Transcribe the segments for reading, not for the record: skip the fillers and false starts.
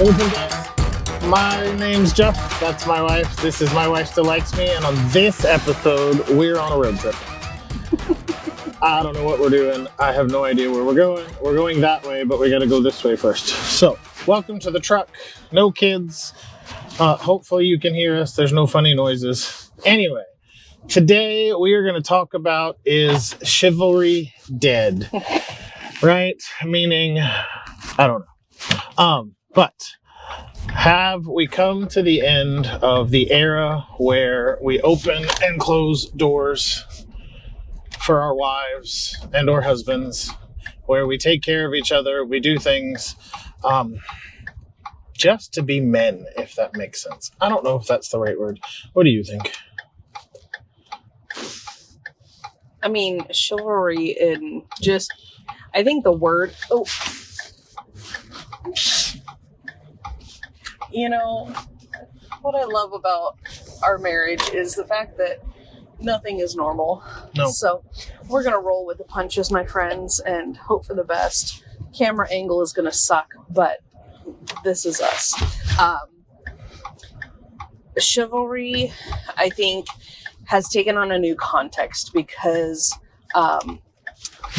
Welcome, guys. My name's Jeff. That's my wife. This is My Wife Still Likes Me. And on this episode, we're on a road trip. I don't know what we're doing. I have no idea where we're going. We're going that way, but we got to go this way first. So, welcome to the truck. No kids. Hopefully you can hear us. There's no funny noises. Anyway, today we are going to talk about, is chivalry dead? Right? Meaning, I don't know. But have we come to the end of the era where we open and close doors for our wives and or husbands, where we take care of each other, we do things just to be men, if that makes sense? I don't know if that's the right word. What do you think? I mean, chivalry and just, I think the word, you know, what I love about our marriage is the fact that nothing is normal. No. So we're going to roll with the punches, my friends, and hope for the best. Camera angle is going to suck, but this is us. Chivalry, I think, has taken on a new context because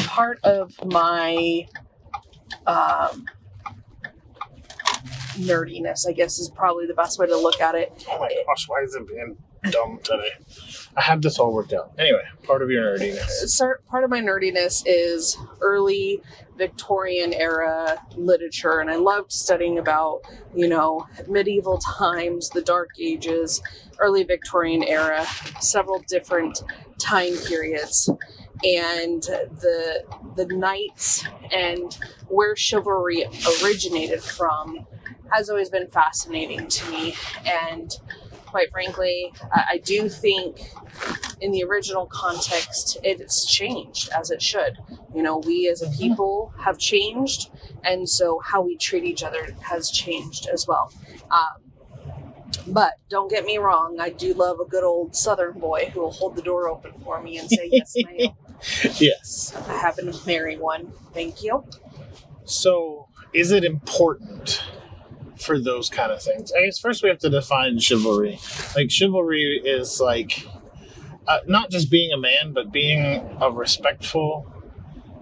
part of my nerdiness, I guess, is probably the best way to look at it. Oh my gosh, why is it being dumb today? I had this all worked out. Anyway, part of your nerdiness. Part of my nerdiness is early Victorian era literature, and I loved studying about, medieval times, the Dark Ages, early Victorian era, several different time periods, and the knights and where chivalry originated from has always been fascinating to me. And quite frankly, I do think in the original context, it's changed, as it should. We as a people have changed, and so how we treat each other has changed as well. But don't get me wrong, I do love a good old Southern boy who will hold the door open for me and say, yes, ma'am. Yes. I happen to marry one. Thank you. So, is it important for those kind of things? I guess first we have to define chivalry. Like, chivalry is like not just being a man, but being a respectful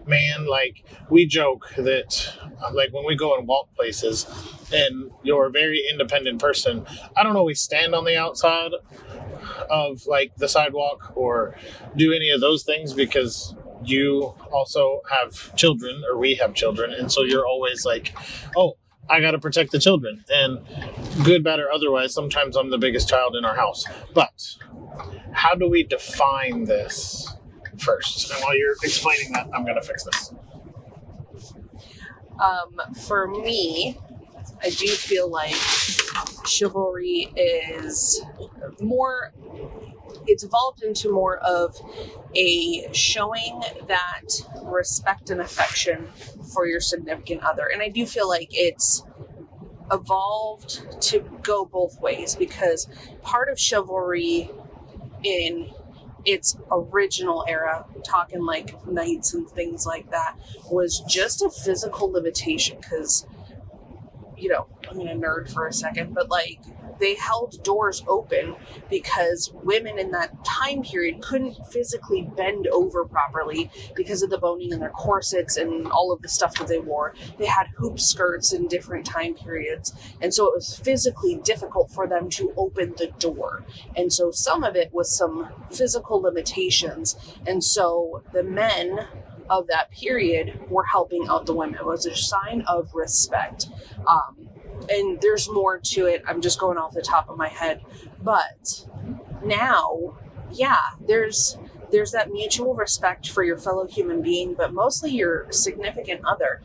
man. Like, we joke that like when we go and walk places and you're a very independent person, I don't always stand on the outside of like the sidewalk or do any of those things, because you also have children, or we have children, and so you're always like, oh, I got to protect the children, and good, bad, or otherwise, sometimes I'm the biggest child in our house. But how do we define this first? And while you're explaining that, I'm going to fix this. For me, I do feel like chivalry is more, it's evolved into more of a showing that respect and affection for your significant other. And I do feel like it's evolved to go both ways, because part of chivalry in its original era, talking like knights and things like that, was just a physical limitation. Because, I'm gonna nerd for a second, but like, they held doors open because women in that time period couldn't physically bend over properly because of the boning in their corsets and all of the stuff that they wore. They had hoop skirts in different time periods, and so it was physically difficult for them to open the door. And so some of it was some physical limitations, and so the men of that period were helping out the women. It was a sign of respect. And there's more to it. I'm just going off the top of my head. But now, yeah, there's that mutual respect for your fellow human being, but mostly your significant other.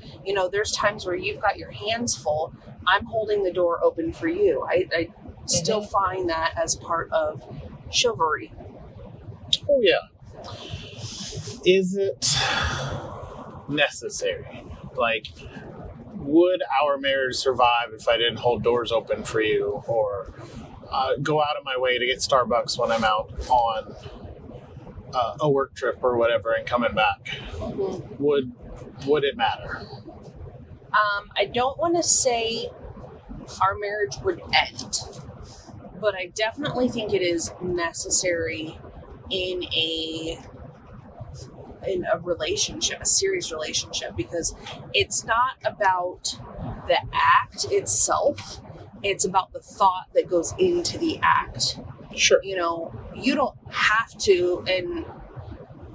There's times where you've got your hands full. I'm holding the door open for you. I still find that as part of chivalry. Oh, yeah. Is it necessary? Like, would our marriage survive if I didn't hold doors open for you, or go out of my way to get Starbucks when I'm out on a work trip or whatever and coming back? Would it matter? I don't want to say our marriage would end. But I definitely think it is necessary in a relationship, a serious relationship, because it's not about the act itself. It's about the thought that goes into the act. Sure. You don't have to, and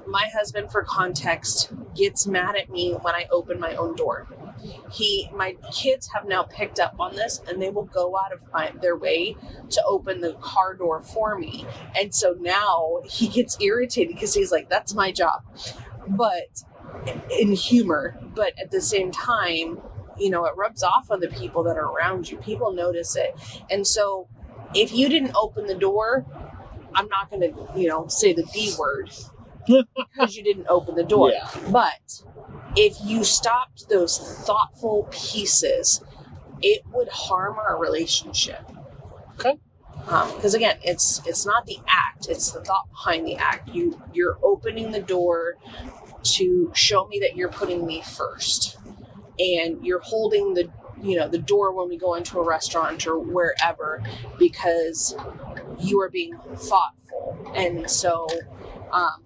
my husband, for context, gets mad at me when I open my own door. My kids have now picked up on this, and they will go out of their way to open the car door for me. And so now he gets irritated because he's like, that's my job. But in humor, but at the same time, it rubs off on the people that are around you. People notice it. And so if you didn't open the door, I'm not going to, say the D word because you didn't open the door. Yeah. But if you stopped those thoughtful pieces, it would harm our relationship. Okay. Because again, it's not the act; it's the thought behind the act. You're opening the door to show me that you're putting me first, and you're holding the door when we go into a restaurant or wherever because you are being thoughtful. And so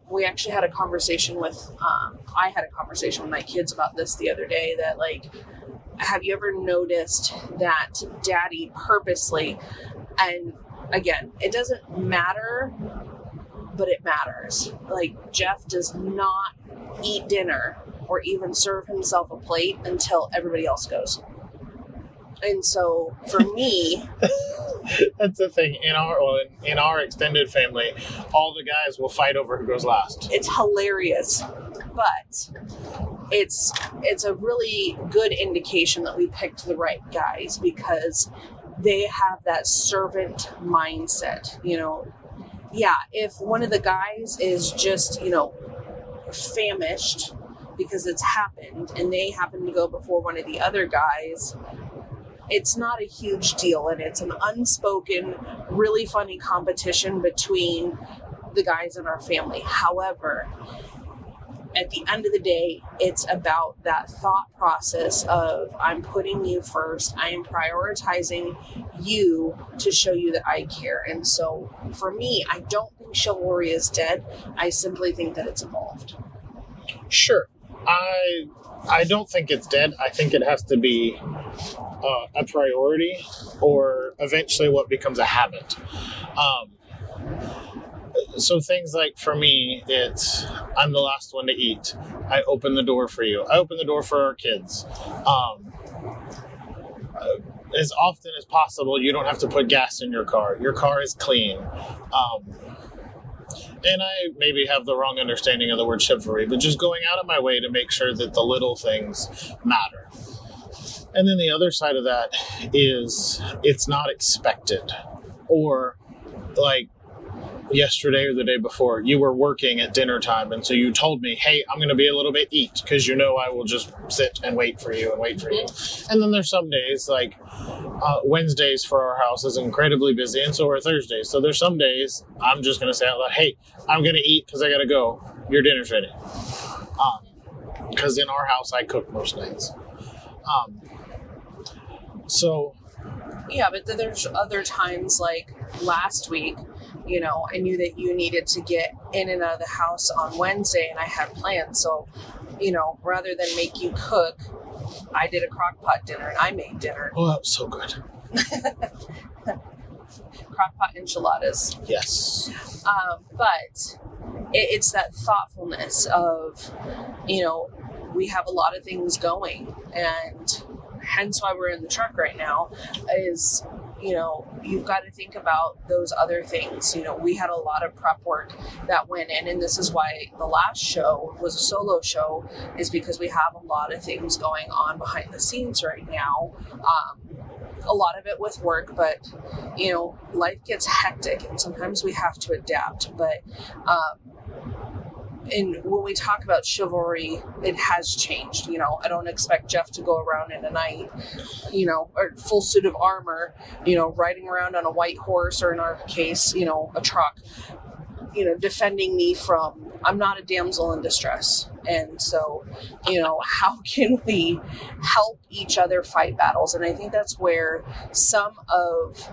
we actually had a conversation I had a conversation with my kids about this the other day, that like, have you ever noticed that daddy purposely, and again, it doesn't matter, but it matters. Like, Jeff does not eat dinner or even serve himself a plate until everybody else goes. And so for me, that's the thing in our extended family, all the guys will fight over who goes last. It's hilarious, but it's a really good indication that we picked the right guys, because they have that servant mindset. If one of the guys is just, famished because it's happened and they happen to go before one of the other guys, it's not a huge deal, and it's an unspoken, really funny competition between the guys in our family. However, at the end of the day, it's about that thought process of, I'm putting you first. I am prioritizing you to show you that I care. And so for me, I don't think chivalry is dead. I simply think that it's evolved. Sure. I don't think it's dead. I think it has to be a priority, or eventually what becomes a habit. So things like, for me, it's, I'm the last one to eat. I open the door for you. I open the door for our kids. As often as possible, you don't have to put gas in your car. Your car is clean. And I maybe have the wrong understanding of the word chivalry, but just going out of my way to make sure that the little things matter. And then the other side of that is, it's not expected. Or like yesterday or the day before, you were working at dinner time, and so you told me, hey, I'm going to be a little bit eat, because I will just sit and wait for you. And then there's some days, like Wednesdays for our house is incredibly busy, and so are Thursdays. So there's some days I'm just going to say out loud, hey, I'm going to eat because I got to go. Your dinner's ready. Because in our house, I cook most nights. Yeah, but then there's other times, like last week, I knew that you needed to get in and out of the house on Wednesday, and I had plans. So, rather than make you cook, I did a crockpot dinner, and I made dinner. Oh, that was so good. Crockpot enchiladas. Yes. But it's that thoughtfulness of, we have a lot of things going, and hence why we're in the truck right now is, you've got to think about those other things. We had a lot of prep work that went in, and this is why the last show was a solo show, is because we have a lot of things going on behind the scenes right now. A lot of it with work, but, life gets hectic, and sometimes we have to adapt. But, and when we talk about chivalry, it has changed. I don't expect Jeff to go around in a knight, or full suit of armor, riding around on a white horse, or in our case, a truck. defending me from, I'm not a damsel in distress. And so, how can we help each other fight battles? And I think that's where some of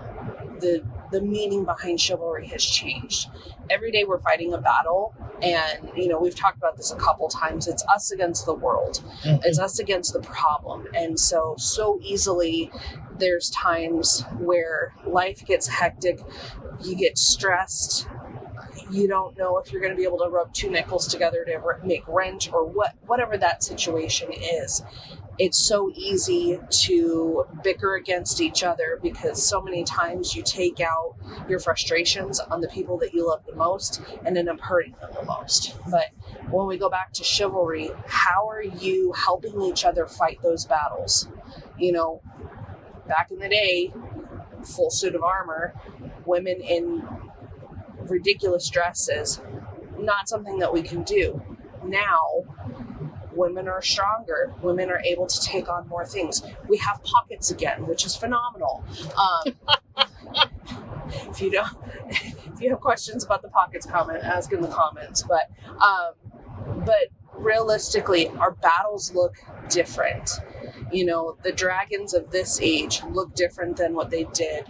the meaning behind chivalry has changed. Every day we're fighting a battle, and we've talked about this a couple times. It's us against the world. Mm-hmm. It's us against the problem. And so easily there's times where life gets hectic, you get stressed, you don't know if you're going to be able to rub two nickels together to make rent, or whatever that situation is. It's so easy to bicker against each other, because so many times you take out your frustrations on the people that you love the most and end up hurting them the most. But when we go back to chivalry, how are you helping each other fight those battles? Back in the day, full suit of armor, women in ridiculous dresses, not something that we can do. Now, women are stronger. Women are able to take on more things. We have pockets again, which is phenomenal. If you have questions about the pockets comment, ask in the comments. But realistically, our battles look different. The dragons of this age look different than what they did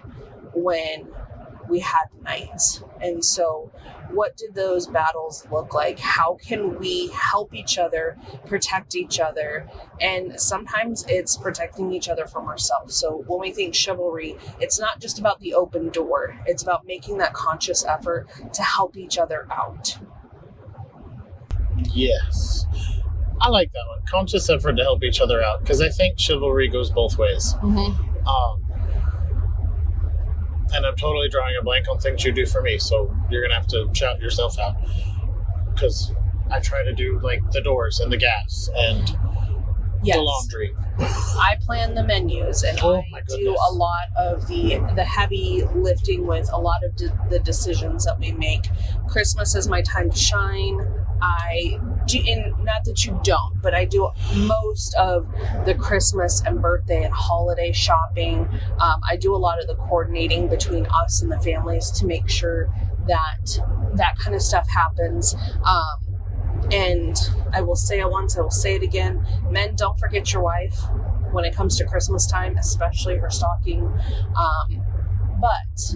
when we had knights. And so what did those battles look like? How can we help each other, protect each other? And sometimes it's protecting each other from ourselves. So when we think chivalry, it's not just about the open door. It's about making that conscious effort to help each other out. Yes. I like that one. Conscious effort to help each other out, because I think chivalry goes both ways. Mm-hmm. And I'm totally drawing a blank on things you do for me, so you're going to have to shout yourself out. Because I try to do, like, the doors and the gas and the laundry. I plan the menus, and I do a lot of the heavy lifting with a lot of the decisions that we make. Christmas is my time to shine. I do, and not that you don't, but I do most of the Christmas and birthday and holiday shopping. I do a lot of the coordinating between us and the families to make sure that kind of stuff happens. And I will say it once, I will say it again. Men, don't forget your wife when it comes to Christmas time, especially her stocking. But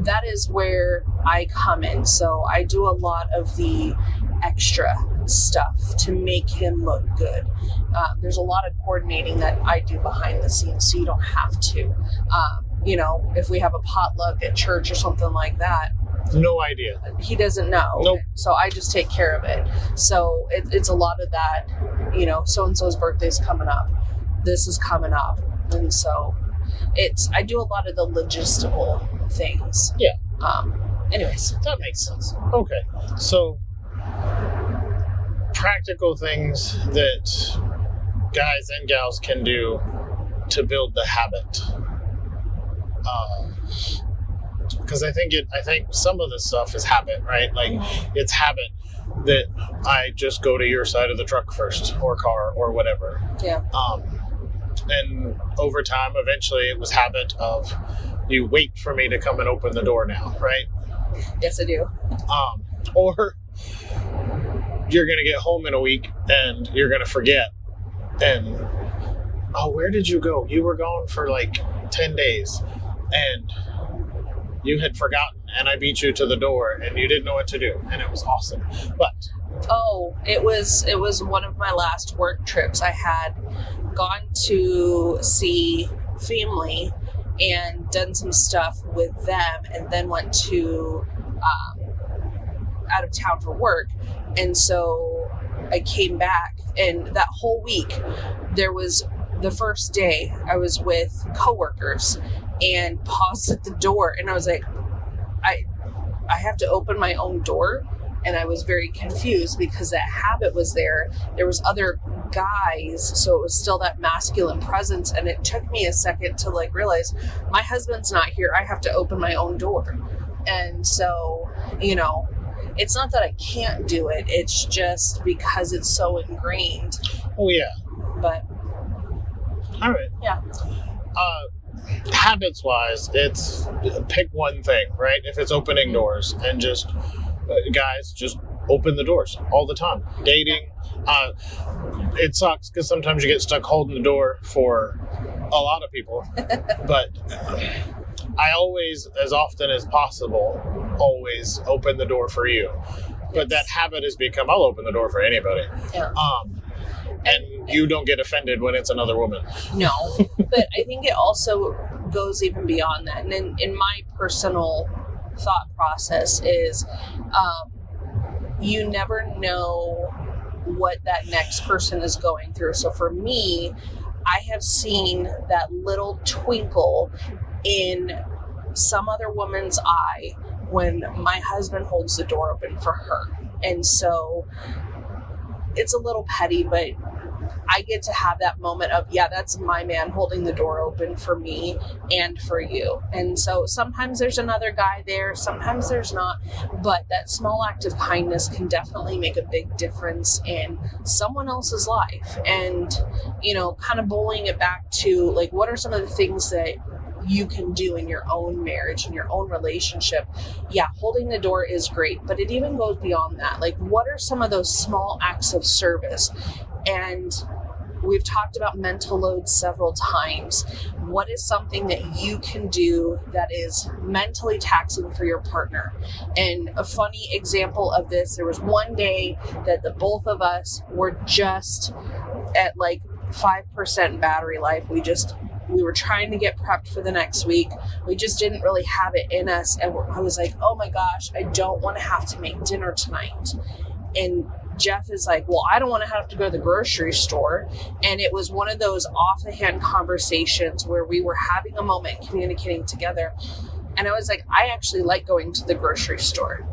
that is where I come in. So I do a lot of the extra stuff to make him look good. There's a lot of coordinating that I do behind the scenes, so you don't have to. If we have a potluck at church or something like that, no idea. He doesn't know. Nope. So I just take care of it. So it's a lot of that, so-and-so's birthday's coming up. This is coming up. And so I do a lot of the logistical things. Yeah. Anyways. That makes sense. Okay. So practical things that guys and gals can do to build the habit. Because I think some of this stuff is habit, right? Like, it's habit that I just go to your side of the truck first, or car, or whatever. Yeah. And over time, eventually, it was habit of you wait for me to come and open the door now, right? Yes, I do. Or you're gonna get home in a week and you're gonna forget, and where did you go? You were gone for like 10 days, and you had forgotten, and I beat you to the door, and you didn't know what to do, and it was awesome. But it was one of my last work trips. I had gone to see family and done some stuff with them, and then went to out of town for work. And so I came back, and that whole week, there was the first day I was with coworkers and paused at the door, and I was like, I have to open my own door. And I was very confused because that habit was there. There was other guys, so it was still that masculine presence. And it took me a second to realize my husband's not here. I have to open my own door. And so, it's not that I can't do it. It's just because it's so ingrained. Oh, yeah. But. All right. Yeah. habits wise, it's pick one thing, right? If it's opening doors, and just guys, just open the doors all the time. Dating, it sucks because sometimes you get stuck holding the door for a lot of people, but I always, as often as possible, always open the door for you. But that habit has become, I'll open the door for anybody. Yeah. And you don't get offended when it's another woman. No, but I think it also goes even beyond that. And in my personal thought process is, you never know what that next person is going through. So for me, I have seen that little twinkle in some other woman's eye when my husband holds the door open for her. And so it's a little petty, but I get to have that moment of, yeah, that's my man holding the door open for me and for you. And so sometimes there's another guy there, sometimes there's not, but that small act of kindness can definitely make a big difference in someone else's life. And, you know, kind of bullying it back to, like, what are some of the things that you can do in your own marriage, in your own relationship? Yeah, holding the door is great, but it even goes beyond that. Like, what are some of those small acts of service? And we've talked about mental load several times. What is something that you can do that is mentally taxing for your partner? And a funny example of this, there was one day that the both of us were just at like 5% battery life. We were trying to get prepped for the next week. We just didn't really have it in us. And I was like, oh my gosh, I don't want to have to make dinner tonight. And Jeff is like, well, I don't want to have to go to the grocery store. And it was one of those off the hand conversations where we were having a moment communicating together. And I was like, I actually like going to the grocery store.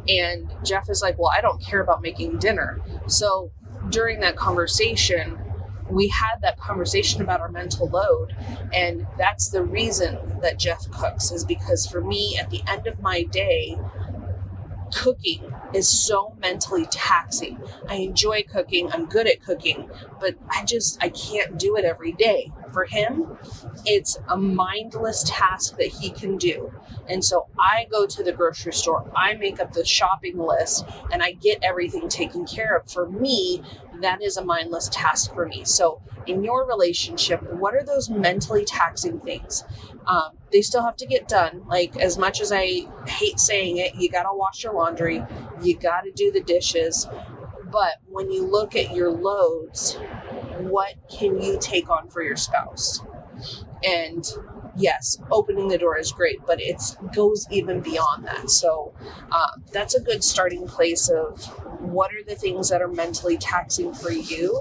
And Jeff is like, well, I don't care about making dinner. So during that conversation, we had that conversation about our mental load. And that's the reason that Jeff cooks, is because for me, at the end of my day, cooking is so mentally taxing. I enjoy cooking. I'm good at cooking, but I can't do it every day. For him, it's a mindless task that he can do. And so I go to the grocery store, I make up the shopping list, and I get everything taken care of. For me, that is a mindless task for me. So in your relationship, what are those mentally taxing things? They still have to get done. Like, as much as I hate saying it, you got to wash your laundry, you got to do the dishes. But when you look at your loads, what can you take on for your spouse? And yes, opening the door is great, but it goes even beyond that. So that's a good starting place of what are the things that are mentally taxing for you?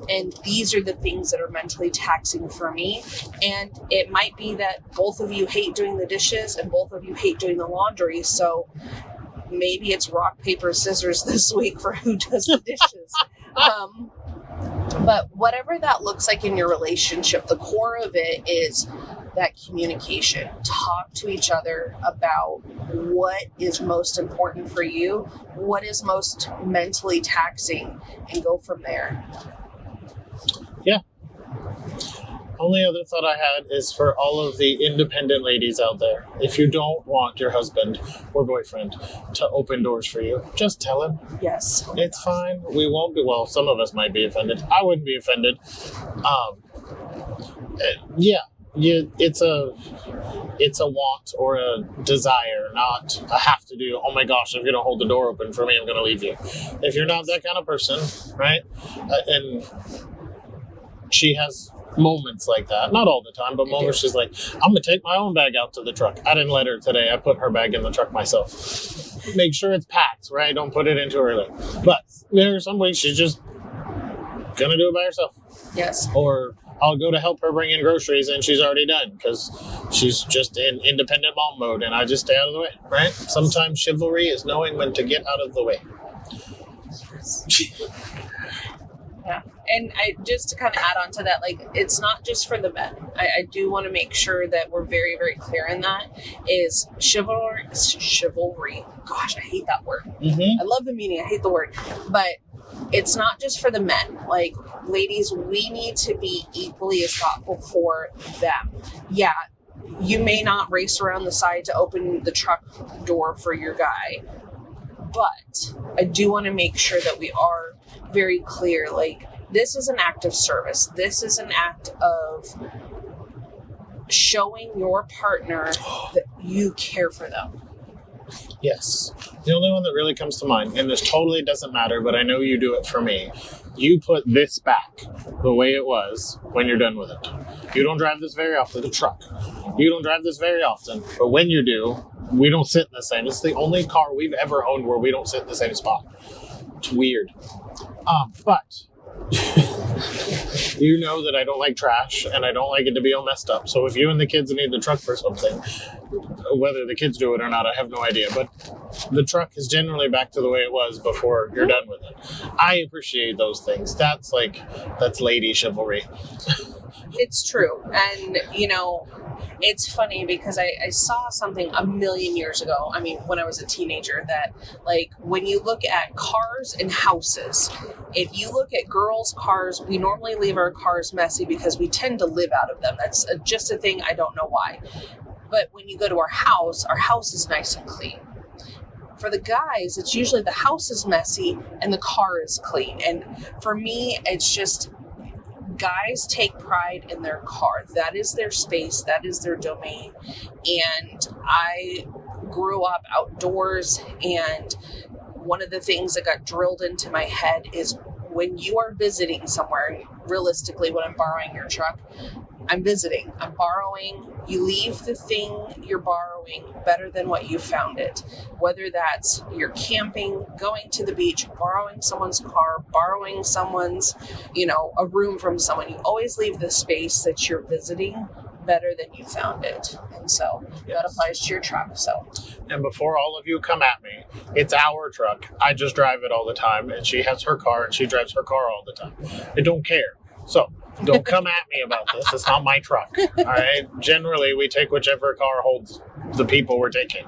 And these are the things that are mentally taxing for me. And it might be that both of you hate doing the dishes and both of you hate doing the laundry. So maybe it's rock, paper, scissors this week for who does the dishes. But whatever that looks like in your relationship, the core of it is that communication. Talk to each other about what is most important for you, what is most mentally taxing, and go from there. Yeah. Only other thought I had is for all of the independent ladies out there, if you don't want your husband or boyfriend to open doors for you, just tell him. Yes. It's fine. We won't be, well, some of us might be offended. I wouldn't be offended. It's a want or a desire, not a have to do. Oh my gosh, if you're gonna hold the door open for me, I'm gonna leave you. If you're not that kind of person, right? And she has moments like that, not all the time, but moments she's like, I'm gonna take my own bag out to the truck. I didn't let her today. I put her bag in the truck myself. Make sure it's packed, right? Don't put it into her leg. But there are some ways she's just gonna do it by herself. Yes. Or I'll go to help her bring in groceries and she's already done because she's just in independent mom mode and I just stay out of the way, right? Sometimes chivalry is knowing when to get out of the way. Yeah. And just to kind of add on to that, like, it's not just for the men. I do want to make sure that we're very, very clear in that, is chivalry. Gosh, I hate that word. Mm-hmm. I love the meaning. I hate the word. But it's not just for the men. Like, ladies, we need to be equally as thoughtful for them. Yeah, you may not race around the side to open the truck door for your guy, but I do want to make sure that we are very clear. Like, this is an act of service. This is an act of showing your partner that you care for them. Yes. The only one that really comes to mind, and this totally doesn't matter, but I know you do it for me. You put this back the way it was when you're done with it. You don't drive this very often, the truck. You don't drive this very often, but when you do, we don't sit in the same. It's the only car we've ever owned where we don't sit in the same spot. It's weird. But you know that I don't like trash and I don't like it to be all messed up. So if you and the kids need the truck for something, whether the kids do it or not, I have no idea. But the truck is generally back to the way it was before you're done with it. I appreciate those things. That's lady chivalry. It's true. And, you know, it's funny because I saw something a million years ago. I mean, when I was a teenager, that like when you look at cars and houses, if you look at girls' cars, we normally leave our cars messy because we tend to live out of them. That's just a thing. I don't know why. But when you go to our house is nice and clean. For the guys, it's usually the house is messy and the car is clean. And for me, it's just, guys take pride in their car. That is their space. That is their domain. And I grew up outdoors, and one of the things that got drilled into my head is when you are visiting somewhere, realistically, when I'm borrowing your truck, I'm visiting, I'm borrowing. You leave the thing you're borrowing better than what you found it. Whether that's you're camping, going to the beach, borrowing someone's car, borrowing someone's, a room from someone. You always leave the space that you're visiting better than you found it. And so that applies to your truck. So. And before all of you come at me, it's our truck. I just drive it all the time, and she has her car and she drives her car all the time. I don't care. So don't come at me about this. It's not my truck. All right. Generally, we take whichever car holds the people we're taking.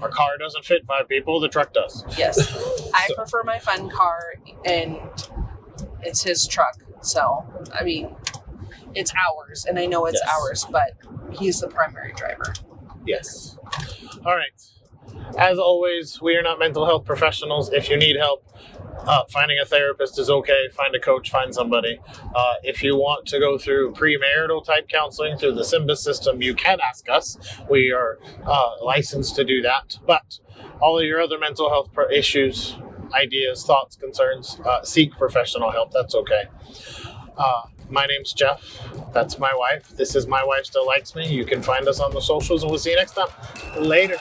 Our car doesn't fit 5 people. The truck does. Yes. I prefer my fun car, and it's his truck. So, I mean, it's ours, and I know it's ours, but he's the primary driver. Yes. All right. As always, we are not mental health professionals. If you need help, finding a therapist is okay. Find a coach, find somebody. If you want to go through premarital type counseling through the SYMBIS system, you can ask us. We are licensed to do that. But all of your other mental health issues, ideas, thoughts, concerns, seek professional help. That's okay. My name's Jeff. That's my wife. This is My Wife Still Likes Me. You can find us on the socials, and we'll see you next time. Later.